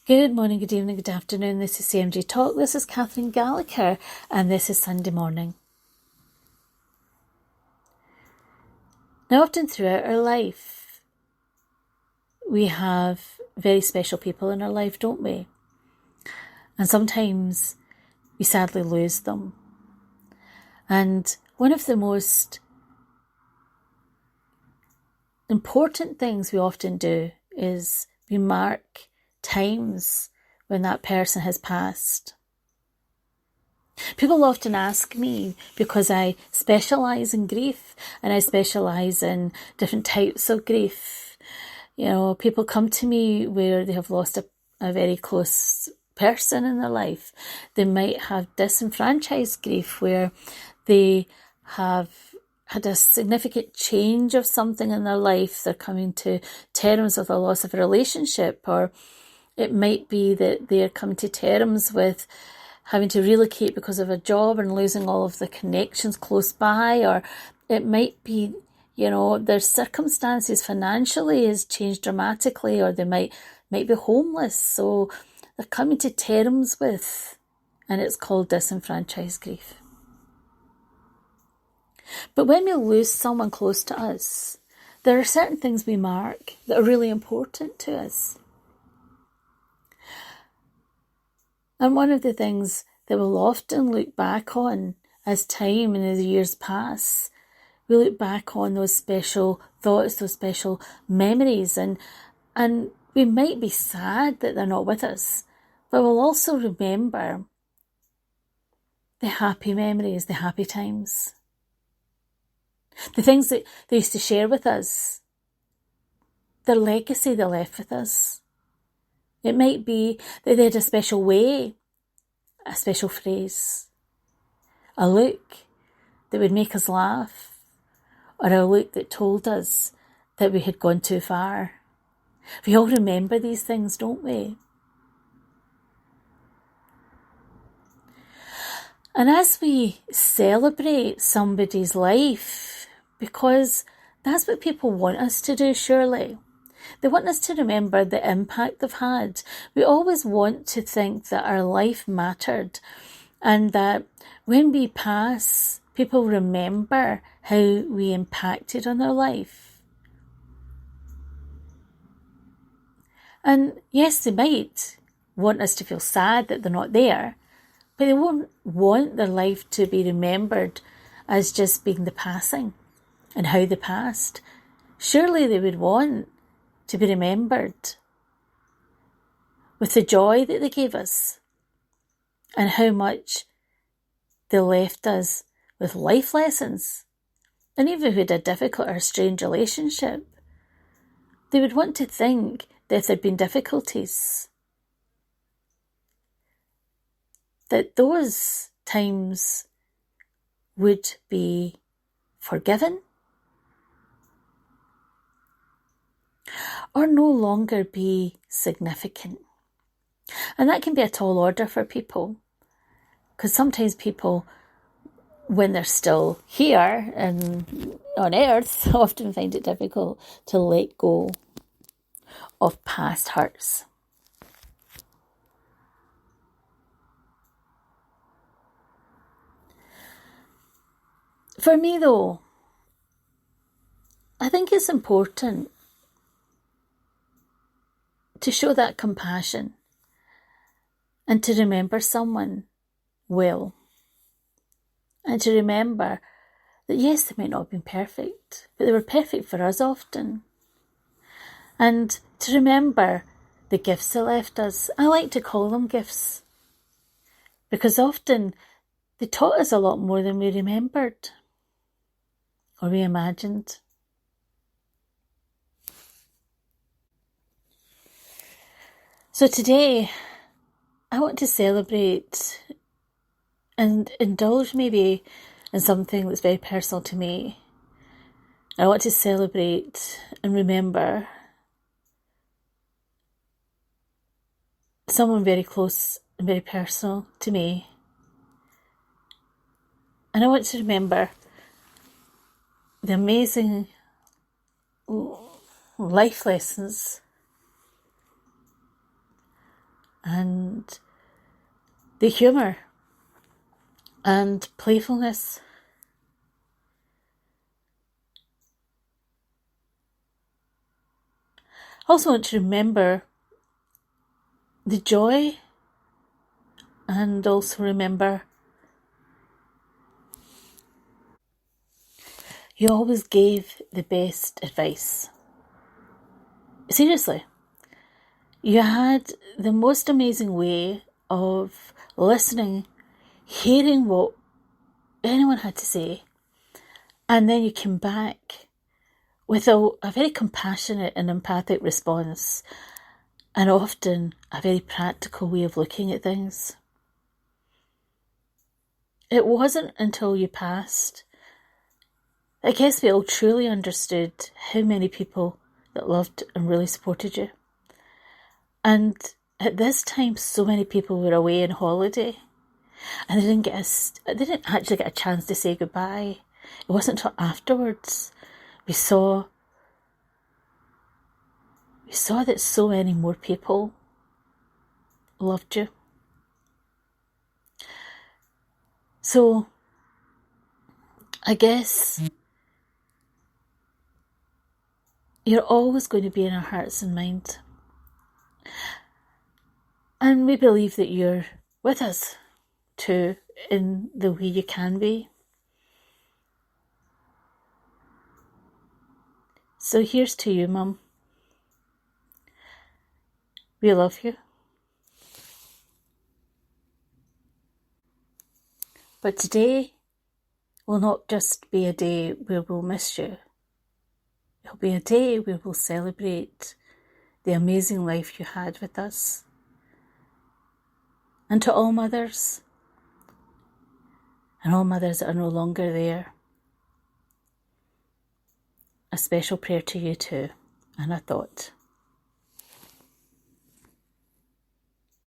Good morning, good evening, good afternoon. This is CMG Talk. This is Catherine Gallagher, and this is Sunday morning. Now, often throughout our life, we have very special people in our life, don't we? And sometimes we sadly lose them. And one of the most important things we often do is we mark times when that person has passed. People often ask me, because I specialise in grief and I specialise in different types of grief. People come to me where they have lost a very close person in their life. They might have disenfranchised grief where they have had a significant change of something in their life. They're coming to terms with the loss of a relationship, or it might be that they're coming to terms with having to relocate because of a job and losing all of the connections close by, or it might be, their circumstances financially has changed dramatically, or they might be homeless. So they're coming to terms with, and it's called disenfranchised grief. But when we lose someone close to us, there are certain things we mark that are really important to us. And one of the things that we'll often look back on as time and as the years pass, we look back on those special thoughts, those special memories, and we might be sad that they're not with us, but we'll also remember the happy memories, the happy times, the things that they used to share with us, their legacy they left with us. It might be that they had a special way, a special phrase, a look that would make us laugh, or a look that told us that we had gone too far. We all remember these things, don't we? And as we celebrate somebody's life, because that's what people want us to do, surely. They want us to remember the impact they've had. We always want to think that our life mattered, and that when we pass, people remember how we impacted on their life. And yes, they might want us to feel sad that they're not there, but they won't want their life to be remembered as just being the passing and how they passed. Surely they would want to be remembered with the joy that they gave us and how much they left us with life lessons. And even if we had a difficult or strange relationship, they would want to think that if there'd been difficulties, that those times would be forgiven or no longer be significant. And that can be a tall order for people, because sometimes people, when they're still here and on earth, often find it difficult to let go of past hurts. For me though, I think it's important to show that compassion and to remember someone well. And to remember that yes, they might not have been perfect, but they were perfect for us often. And to remember the gifts they left us. I like to call them gifts, because often they taught us a lot more than we remembered or we imagined. So today, I want to celebrate and indulge maybe in something that's very personal to me. I want to celebrate and remember someone very close and very personal to me. And I want to remember the amazing life lessons and the humour and playfulness. I also want to remember the joy, and also remember you always gave the best advice. Seriously, you had the most amazing way of listening, hearing what anyone had to say, and then you came back with a very compassionate and empathic response, and often a very practical way of looking at things. It wasn't until you passed, I guess, we all truly understood how many people that loved and really supported you. And at this time, so many people were away on holiday, and they didn't actually get a chance to say goodbye. It wasn't until afterwards we saw that so many more people loved you. So I guess you're always going to be in our hearts and minds. And we believe that you're with us too, in the way you can be. So here's to you, Mum. We love you. But today will not just be a day where we'll miss you. It'll be a day where we'll celebrate the amazing life you had with us. And to all mothers, and all mothers that are no longer there, a special prayer to you too, and a thought.